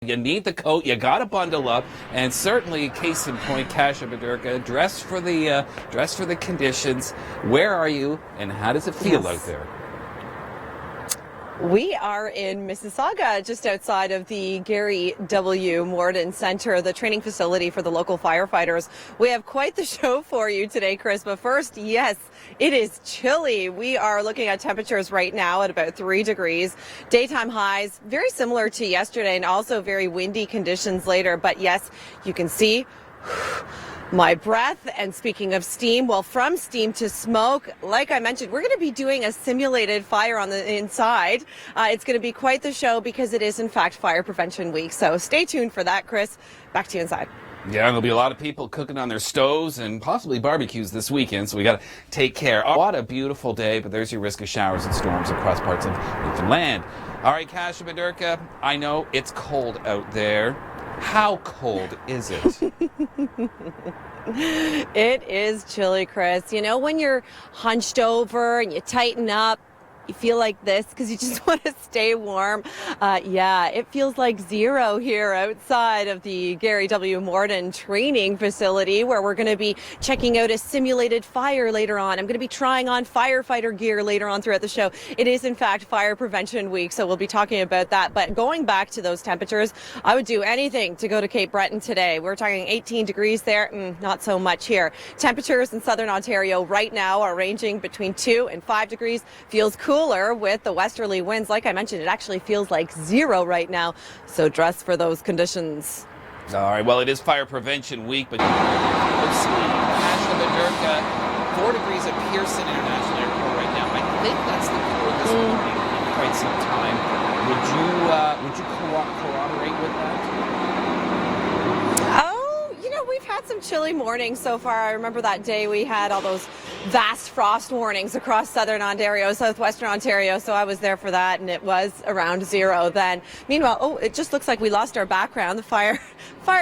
You need the coat. You got to bundle up, and certainly, case in point, Kasia Bodurka, dressed for the conditions. Where are you, and how does it feel out there? We are in Mississauga, just outside of the Gary W. Morden Center, the training facility for the local firefighters. We have quite the show for you today, Chris. But first, yes, it is chilly. We are looking at temperatures right now at about 3 degrees. Daytime highs, very similar to yesterday, and also very windy conditions later. But yes, you can see my breath. And speaking of steam, well, from steam to smoke, like I mentioned, we're going to be doing a simulated fire on the inside. It's going to be quite the show because it is, in fact, Fire Prevention Week. So stay tuned for that, Chris. Back to you inside. Yeah, there'll be a lot of people cooking on their stoves and possibly barbecues this weekend, so we got to take care. What a beautiful day, but there's your risk of showers and storms across parts of Newfoundland. All right, Kasia Bodurka, I know it's cold out there. How cold is it? It is chilly, Chris. You know, when you're hunched over and you tighten up, you feel like this because you just want to stay warm. Yeah, it feels like 0 here outside of the Gary W. Morden training facility, where we're going to be checking out a simulated fire later on. I'm going to be trying on firefighter gear later on throughout the show. It is, in fact, Fire Prevention Week, so we'll be talking about that. But going back to those temperatures, I would do anything to go to Cape Breton today. We're talking 18 degrees there, not so much here. Temperatures in southern Ontario right now are ranging between 2 and 5 degrees. Feels cooler with the westerly winds. Like I mentioned, it actually feels like 0 right now, so dress for those conditions. All right, well, it is Fire Prevention Week, but let's see, Kasia Bodurka, 4 degrees at Pearson International Airport right now. I think that's the coolest morning in quite some time. Would you corroborate with that? Oh, you know, we've had some chilly mornings so far. I remember that day we had all those vast frost warnings across southern Ontario, southwestern Ontario, so I was there for that, and it was around 0 then. Meanwhile, it just looks like we lost our background. The fire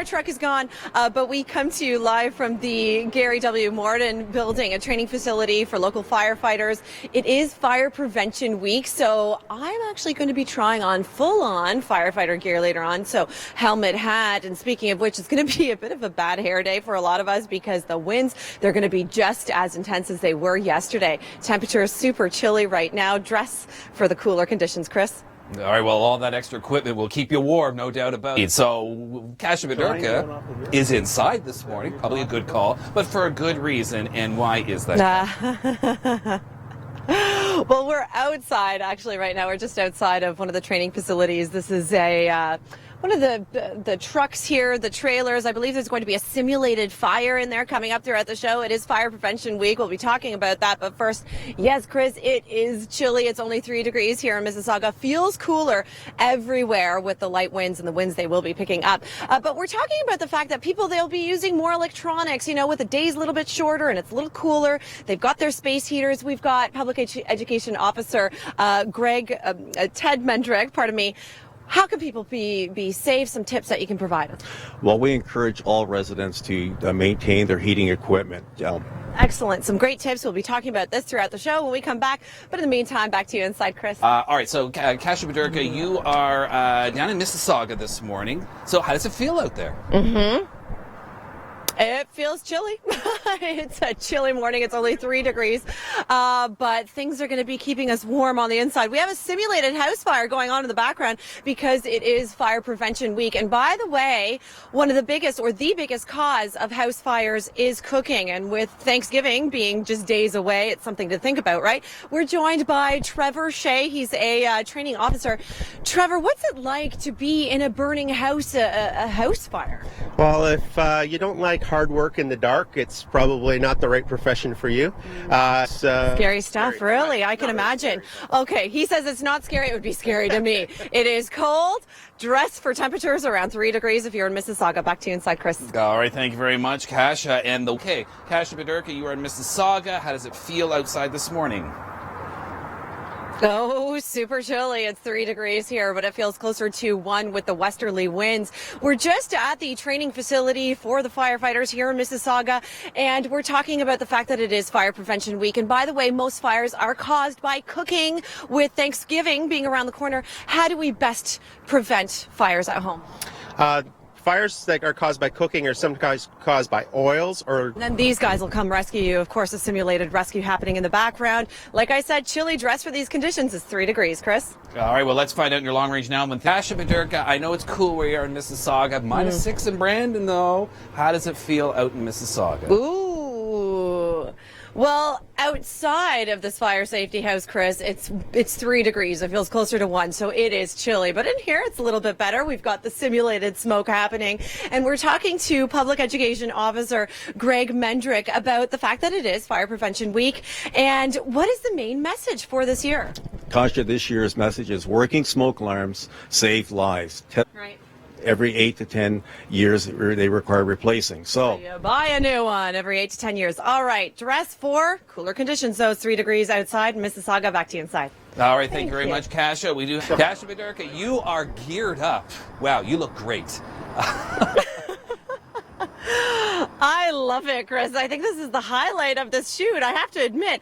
truck is gone, but we come to you live from the Gary W. Morden building, a training facility for local firefighters. It is Fire Prevention Week, so I'm actually going to be trying on full-on firefighter gear later on, so helmet, hat, and speaking of which, it's going to be a bit of a bad hair day for a lot of us because the winds, they're going to be just as intense as they were yesterday. Temperature is super chilly right now. Dress for the cooler conditions, Chris. All right, well, all that extra equipment will keep you warm, no doubt about it. So, Kasia Bodurka is inside this morning, probably a good call, but for a good reason. And why is that? Well, we're outside, actually, right now. We're just outside of one of the training facilities. This is one of the trucks here, the trailers. I believe there's going to be a simulated fire in there coming up throughout the show. It is Fire Prevention Week. We'll be talking about that. But first, yes, Chris, it is chilly. It's only 3 degrees here in Mississauga. Feels cooler everywhere with the light winds and the winds they will be picking up. But we're talking about the fact that they'll be using more electronics, you know, with the days a little bit shorter and it's a little cooler. They've got their space heaters. We've got Public Education Officer Ted Mendrick, pardon me. How can people be safe? Some tips that you can provide? Well, we encourage all residents to maintain their heating equipment. Excellent. Some great tips. We'll be talking about this throughout the show when we come back. But in the meantime, back to you inside, Chris. All right, so Kasia Bodurka, you are down in Mississauga this morning. So how does it feel out there? It feels chilly. It's a chilly morning. It's only 3 degrees, but things are going to be keeping us warm on the inside. We have a simulated house fire going on in the background because it is Fire Prevention Week. And by the way, one of the biggest or the biggest cause of house fires is cooking. And with Thanksgiving being just days away, it's something to think about, right? We're joined by Trevor Shea. He's a training officer. Trevor, what's it like to be in a burning house, a house fire? Well, if you don't like hard work in the dark, it's probably not the right profession for you. Scary stuff, really. I can imagine. Okay, he says it's not scary. It would be scary to me. It is cold. Dress for temperatures around 3 degrees if you're in Mississauga. Back to you inside, Chris. All right, thank you very much, Kasia. And okay, Kasia Bodurka, you are in Mississauga. How does it feel outside this morning? Oh, super chilly. It's 3 degrees here, but it feels closer to 1 with the westerly winds. We're just at the training facility for the firefighters here in Mississauga, and we're talking about the fact that it is Fire Prevention Week. And by the way, most fires are caused by cooking. With Thanksgiving being around the corner, how do we best prevent fires at home? Fires that are caused by cooking are sometimes caused by oils or... And then these guys will come rescue you. Of course, a simulated rescue happening in the background. Like I said, chilly dress for these conditions is 3 degrees, Chris. All right, well, let's find out in your long range now. With Kasia Bodurka, I know it's cool where you are in Mississauga. -6 in Brandon, though. How does it feel out in Mississauga? Ooh. Well, outside of this fire safety house, Chris, it's 3 degrees. It feels closer to 1, so it is chilly. But in here, it's a little bit better. We've got the simulated smoke happening. And we're talking to Public Education Officer Greg Mendrick about the fact that it is Fire Prevention Week. And what is the main message for this year? Kasia, this year's message is working smoke alarms save lives. Right. Every 8 to 10 years, they require replacing. So You buy a new one every 8 to 10 years. All right. Dress for cooler conditions, though. It's 3 degrees outside. Mississauga, back to you inside. All right, thank you very much, Kasia. We do. Kasia Bodurka, you are geared up. Wow, you look great. I love it, Chris. I think this is the highlight of this shoot. I have to admit,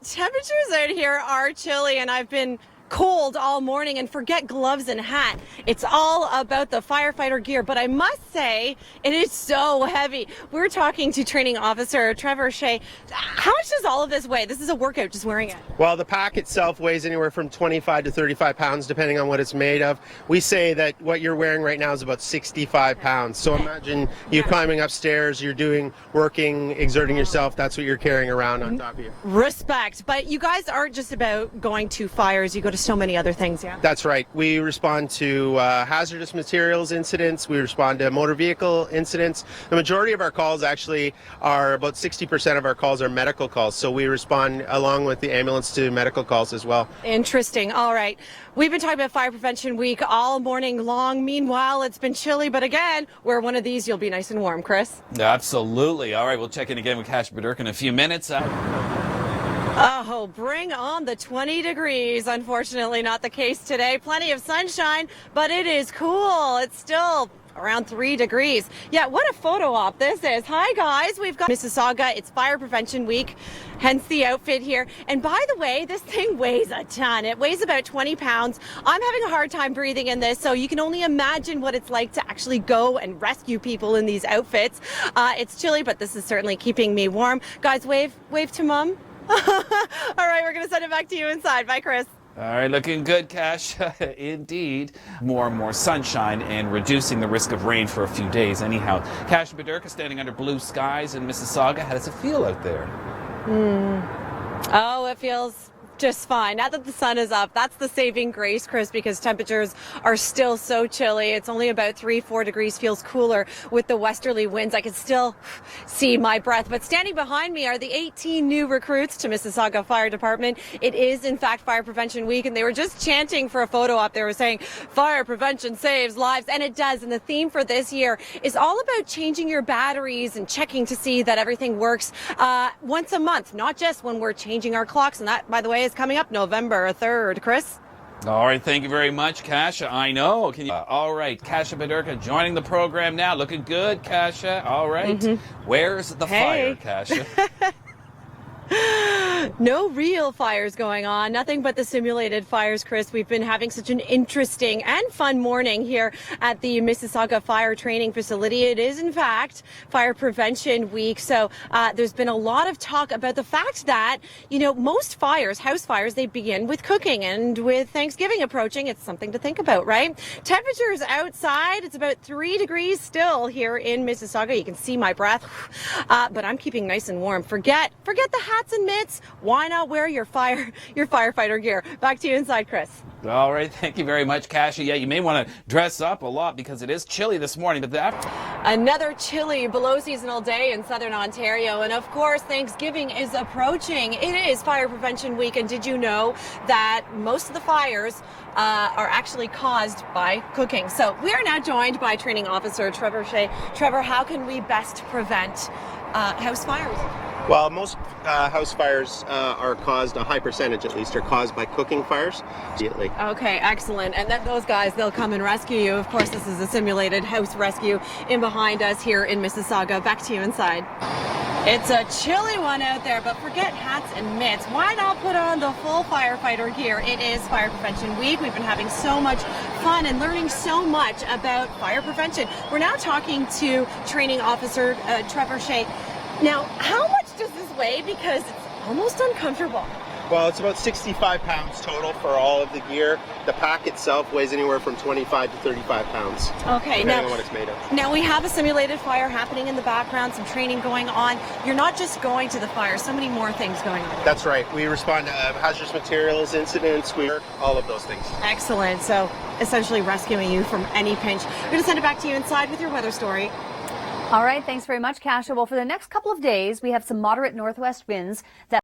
temperatures out here are chilly, and I've been cold all morning, and forget gloves and hat. It's all about the firefighter gear, but I must say it is so heavy. We're talking to training officer Trevor Shea. How much does all of this weigh? This is a workout just wearing it. Well, the pack itself weighs anywhere from 25 to 35 pounds, depending on what it's made of. We say that what you're wearing right now is about 65 pounds. So imagine you climbing upstairs, you're working, exerting yourself. That's what you're carrying around on top of you. Respect. But you guys aren't just about going to fires. You go to so many other things, yeah? That's right. We respond to hazardous materials incidents. We respond to motor vehicle incidents. The majority of our calls actually are, about 60% of our calls are medical calls. So we respond along with the ambulance to medical calls as well. Interesting. All right. We've been talking about Fire Prevention Week all morning long. Meanwhile, it's been chilly, but again, wear one of these, you'll be nice and warm, Chris. Absolutely. All right, we'll check in again with Kasia Bodurka in a few minutes. Oh, bring on the 20 degrees. Unfortunately, not the case today. Plenty of sunshine, but it is cool. It's still around 3 degrees. Yeah, what a photo op this is. Hi, guys. We've got Mississauga. It's Fire Prevention Week, hence the outfit here. And by the way, this thing weighs a ton. It weighs about 20 pounds. I'm having a hard time breathing in this, so you can only imagine what it's like to actually go and rescue people in these outfits. It's chilly, but this is certainly keeping me warm. Guys, wave to Mom. All right, we're going to send it back to you inside. Bye, Chris. All right, looking good, Kasia. Indeed. More and more sunshine and reducing the risk of rain for a few days anyhow. Kasia Bodurka standing under blue skies in Mississauga. How does it feel out there? Oh, it feels just fine. Now that the sun is up, that's the saving grace, Chris, because temperatures are still so chilly. It's only about 3-4 degrees, feels cooler with the westerly winds. I can still see my breath. But standing behind me are the 18 new recruits to Mississauga Fire Department. It is, in fact, Fire Prevention Week, and they were just chanting for a photo op. They were saying, fire prevention saves lives, and it does. And the theme for this year is all about changing your batteries and checking to see that everything works once a month, not just when we're changing our clocks. And that, by the way, is coming up November 3rd. Chris? All right, thank you very much, Kasia. I know. Can you? All right, Kasia Bodurka joining the program now. Looking good, Kasia. All right. Where's the fire, Kasia? No real fires going on, nothing but the simulated fires, Chris. We've been having such an interesting and fun morning here at the Mississauga Fire Training Facility. It is, in fact, Fire Prevention Week. So there's been a lot of talk about the fact that, you know, most fires, house fires, they begin with cooking. And with Thanksgiving approaching, it's something to think about, right? Temperatures outside, it's about 3 degrees still here in Mississauga. You can see my breath, but I'm keeping nice and warm. Forget the hats and mitts. Why not wear your firefighter gear? Back to you inside, Chris. All right, thank you very much, Kasia. Yeah, you may want to dress up a lot because it is chilly this morning. But another chilly below seasonal day in southern Ontario, and of course Thanksgiving is approaching. It is Fire Prevention Week, and did you know that most of the fires are actually caused by cooking? So we are now joined by training officer Trevor Shea. Trevor, how can we best prevent house fires? Well, most house fires are caused, a high percentage at least, are caused by cooking fires. Okay, excellent. And then those guys, they'll come and rescue you. Of course, this is a simulated house rescue in behind us here in Mississauga. Back to you inside. It's a chilly one out there, but forget hats and mitts. Why not put on the full firefighter gear? It is Fire Prevention Week. We've been having so much fun and learning so much about fire prevention. We're now talking to Training Officer Trevor Shea. Now, how much does this weigh? Because it's almost uncomfortable. Well, it's about 65 pounds total for all of the gear. The pack itself weighs anywhere from 25 to 35 pounds. Okay, depending on what it's made of. Now we have a simulated fire happening in the background, some training going on. You're not just going to the fire, so many more things going on. That's right. We respond to hazardous materials incidents, all of those things. Excellent. So essentially rescuing you from any pinch. We're going to send it back to you inside with your weather story. All right, thanks very much, Kasia. Well, for the next couple of days, we have some moderate northwest winds that